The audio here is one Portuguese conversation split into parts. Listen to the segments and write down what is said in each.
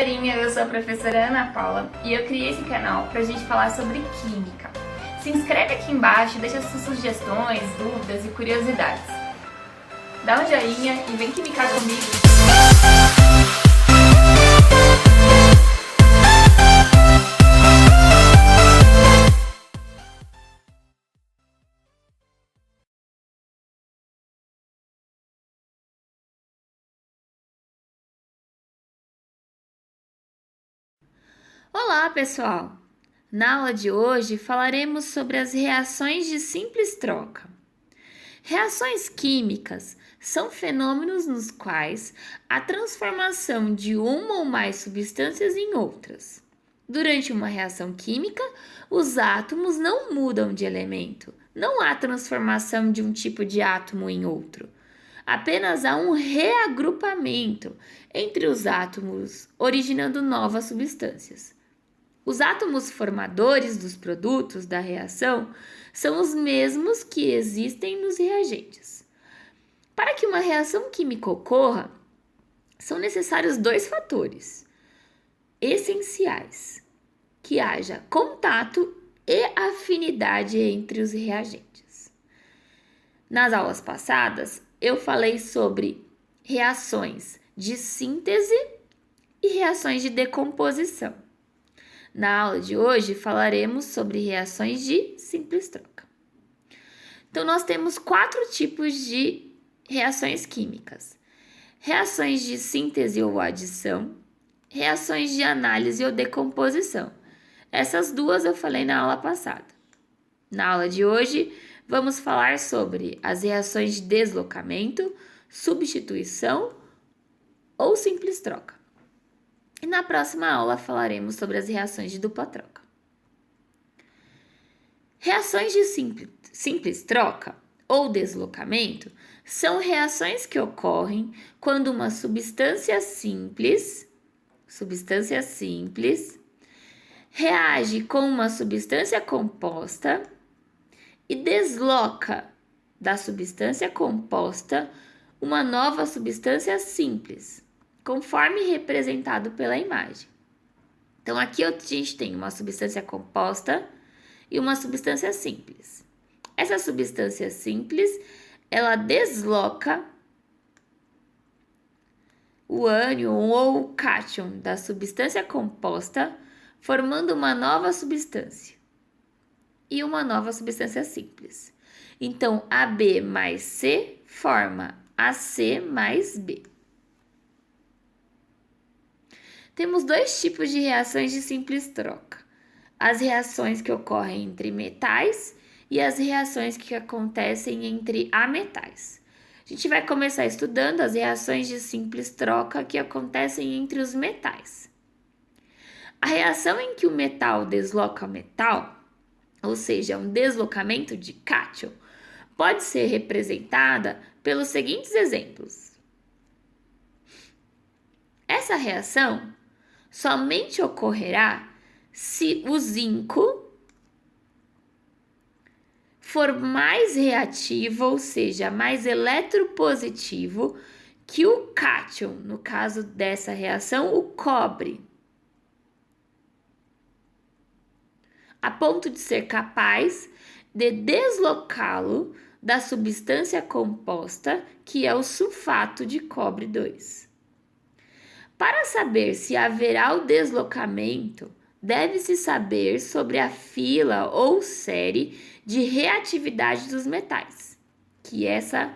Galerinha, eu sou a professora Ana Paula e eu criei esse canal pra gente falar sobre química. Se inscreve aqui embaixo, deixa suas sugestões, dúvidas e curiosidades. Dá um joinha e vem química comigo! Olá, pessoal! Na aula de hoje falaremos sobre as reações de simples troca. Reações químicas são fenômenos nos quais a transformação de uma ou mais substâncias em outras. Durante uma reação química, os átomos não mudam de elemento, não há transformação de um tipo de átomo em outro. Apenas há um reagrupamento entre os átomos, originando novas substâncias. Os átomos formadores dos produtos da reação são os mesmos que existem nos reagentes. Para que uma reação química ocorra, são necessários dois fatores essenciais: que haja contato e afinidade entre os reagentes. Nas aulas passadas, eu falei sobre reações de síntese e reações de decomposição. Na aula de hoje falaremos sobre reações de simples troca. Então, nós temos 4 tipos de reações químicas: reações de síntese ou adição, reações de análise ou decomposição. Essas duas eu falei na aula passada. Na aula de hoje, vamos falar sobre as reações de deslocamento, substituição ou simples troca. E na próxima aula falaremos sobre as reações de dupla troca. Reações de simples troca ou deslocamento são reações que ocorrem quando uma substância simples reage com uma substância composta e desloca da substância composta uma nova substância simples, conforme representado pela imagem. Então, aqui a gente tem uma substância composta e uma substância simples. Essa substância simples, ela desloca o ânion ou o cátion da substância composta, formando uma nova substância e uma nova substância simples. Então, AB mais C forma AC mais B. Temos 2 tipos de reações de simples troca: as reações que ocorrem entre metais e as reações que acontecem entre ametais. A gente vai começar estudando as reações de simples troca que acontecem entre os metais. A reação em que o metal desloca o metal, ou seja, um deslocamento de cátion, pode ser representada pelos seguintes exemplos. Essa reação somente ocorrerá se o zinco for mais reativo, ou seja, mais eletropositivo que o cátion, no caso dessa reação, o cobre, a ponto de ser capaz de deslocá-lo da substância composta, que é o sulfato de cobre 2. Para saber se haverá o deslocamento, deve-se saber sobre a fila ou série de reatividade dos metais, que é essa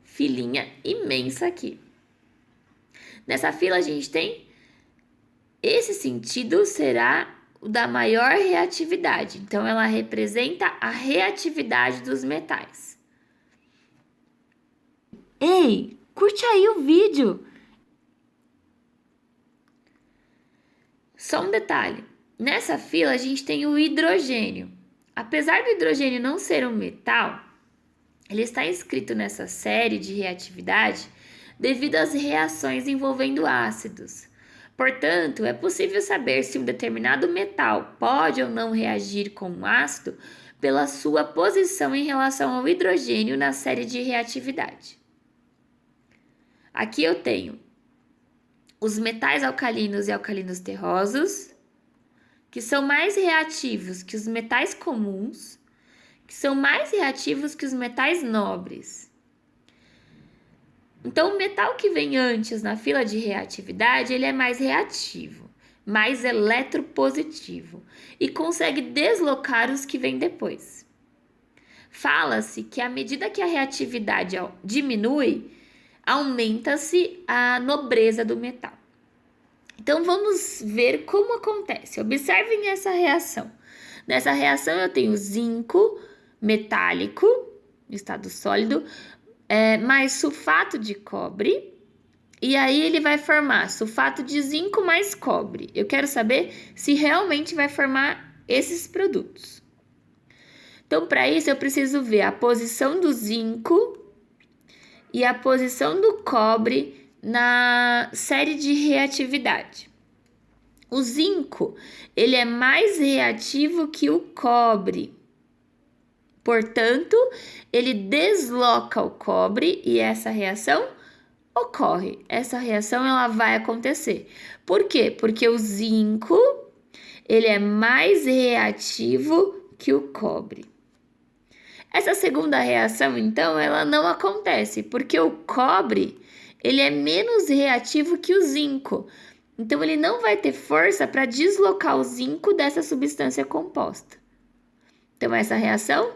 filinha imensa aqui. Nessa fila a gente tem, esse sentido será o da maior reatividade, então ela representa a reatividade dos metais. Ei, curte aí o vídeo! Só um detalhe, nessa fila a gente tem o hidrogênio. Apesar do hidrogênio não ser um metal, ele está inscrito nessa série de reatividade devido às reações envolvendo ácidos. Portanto, é possível saber se um determinado metal pode ou não reagir com um ácido pela sua posição em relação ao hidrogênio na série de reatividade. Aqui eu tenho os metais alcalinos e alcalinos terrosos, que são mais reativos que os metais comuns, que são mais reativos que os metais nobres. Então, o metal que vem antes na fila de reatividade, ele é mais reativo, mais eletropositivo e consegue deslocar os que vêm depois. Fala-se que à medida que a reatividade diminui, aumenta-se a nobreza do metal. Então, vamos ver como acontece. Observem essa reação. Nessa reação, eu tenho zinco metálico, no estado sólido, mais sulfato de cobre, e aí ele vai formar sulfato de zinco mais cobre. Eu quero saber se realmente vai formar esses produtos. Então, para isso, eu preciso ver a posição do zinco e a posição do cobre na série de reatividade. O zinco, ele é mais reativo que o cobre. Portanto, ele desloca o cobre e essa reação ocorre. Essa reação ela vai acontecer. Por quê? Porque o zinco, ele é mais reativo que o cobre. Essa segunda reação, então, ela não acontece, porque o cobre, ele é menos reativo que o zinco. Então, ele não vai ter força para deslocar o zinco dessa substância composta. Então, essa reação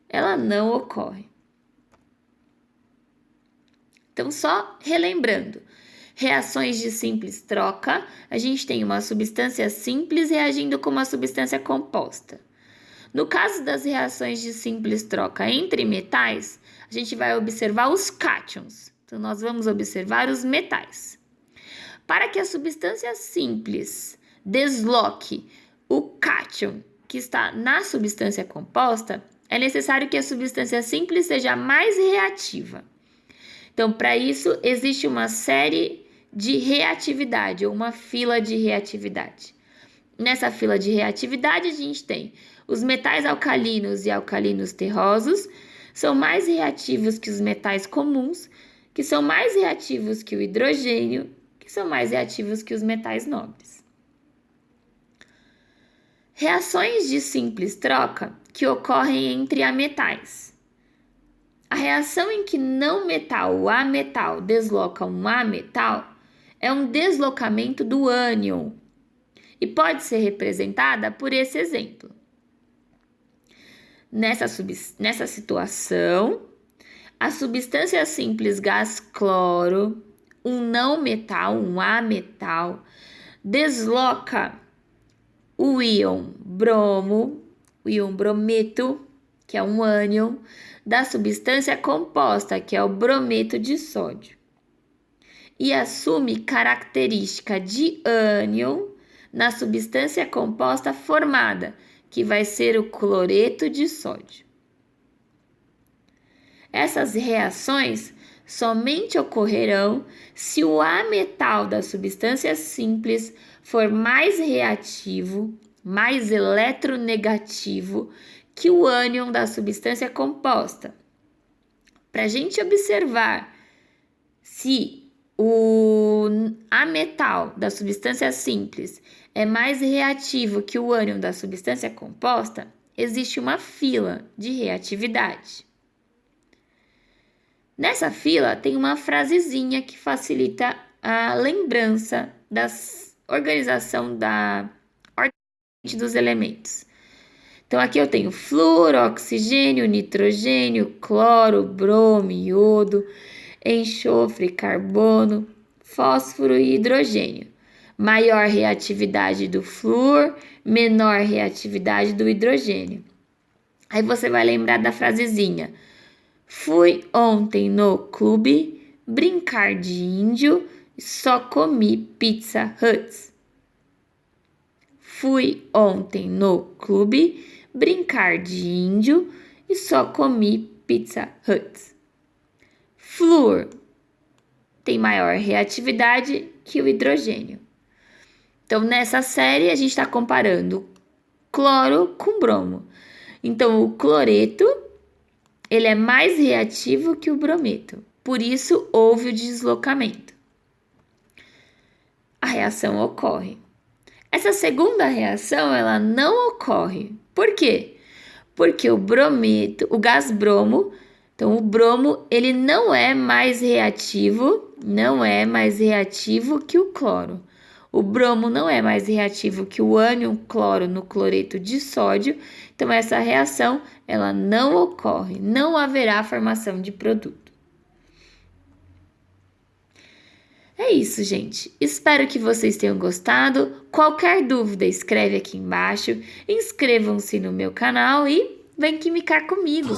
ela não ocorre. Então, só relembrando, reações de simples troca, a gente tem uma substância simples reagindo com uma substância composta. No caso das reações de simples troca entre metais, a gente vai observar os cátions. Então, nós vamos observar os metais. Para que a substância simples desloque o cátion que está na substância composta, é necessário que a substância simples seja mais reativa. Então, para isso, existe uma série de reatividade, ou uma fila de reatividade. Nessa fila de reatividade, a gente tem os metais alcalinos e alcalinos terrosos, são mais reativos que os metais comuns, que são mais reativos que o hidrogênio, que são mais reativos que os metais nobres. Reações de simples troca que ocorrem entre ametais. A reação em que não metal ou ametal desloca um ametal é um deslocamento do ânion e pode ser representada por esse exemplo. Nessa situação, a substância simples gás cloro, um não metal, um ametal, desloca o íon bromo, o íon brometo, que é um ânion, da substância composta, que é o brometo de sódio, e assume característica de ânion na substância composta formada, que vai ser o cloreto de sódio. Essas reações somente ocorrerão se o ametal da substância simples for mais reativo, mais eletronegativo que o ânion da substância composta. Para a gente observar se o ametal da substância simples é mais reativo que o ânion da substância composta, existe uma fila de reatividade. Nessa fila tem uma frasezinha que facilita a lembrança da organização da ordem dos elementos. Então, aqui eu tenho flúor, oxigênio, nitrogênio, cloro, bromo, iodo, enxofre, carbono, fósforo e hidrogênio. Maior reatividade do flúor, menor reatividade do hidrogênio. Aí você vai lembrar da frasezinha: fui ontem no clube brincar de índio e só comi Pizza Hut. Fui ontem no clube brincar de índio e só comi Pizza Hut. Flúor tem maior reatividade que o hidrogênio. Então, nessa série, a gente está comparando cloro com bromo. Então, o cloreto, ele é mais reativo que o brometo. Por isso, houve o deslocamento. a reação ocorre. Essa segunda reação, ela não ocorre. Por quê? Porque o gás bromo, então o bromo, ele não é mais reativo que o cloro. O bromo não é mais reativo que o ânion cloro no cloreto de sódio, então essa reação, ela não ocorre, não haverá formação de produto. É isso, gente. Espero que vocês tenham gostado. Qualquer dúvida, escreve aqui embaixo. Inscrevam-se no meu canal e vem químicar comigo.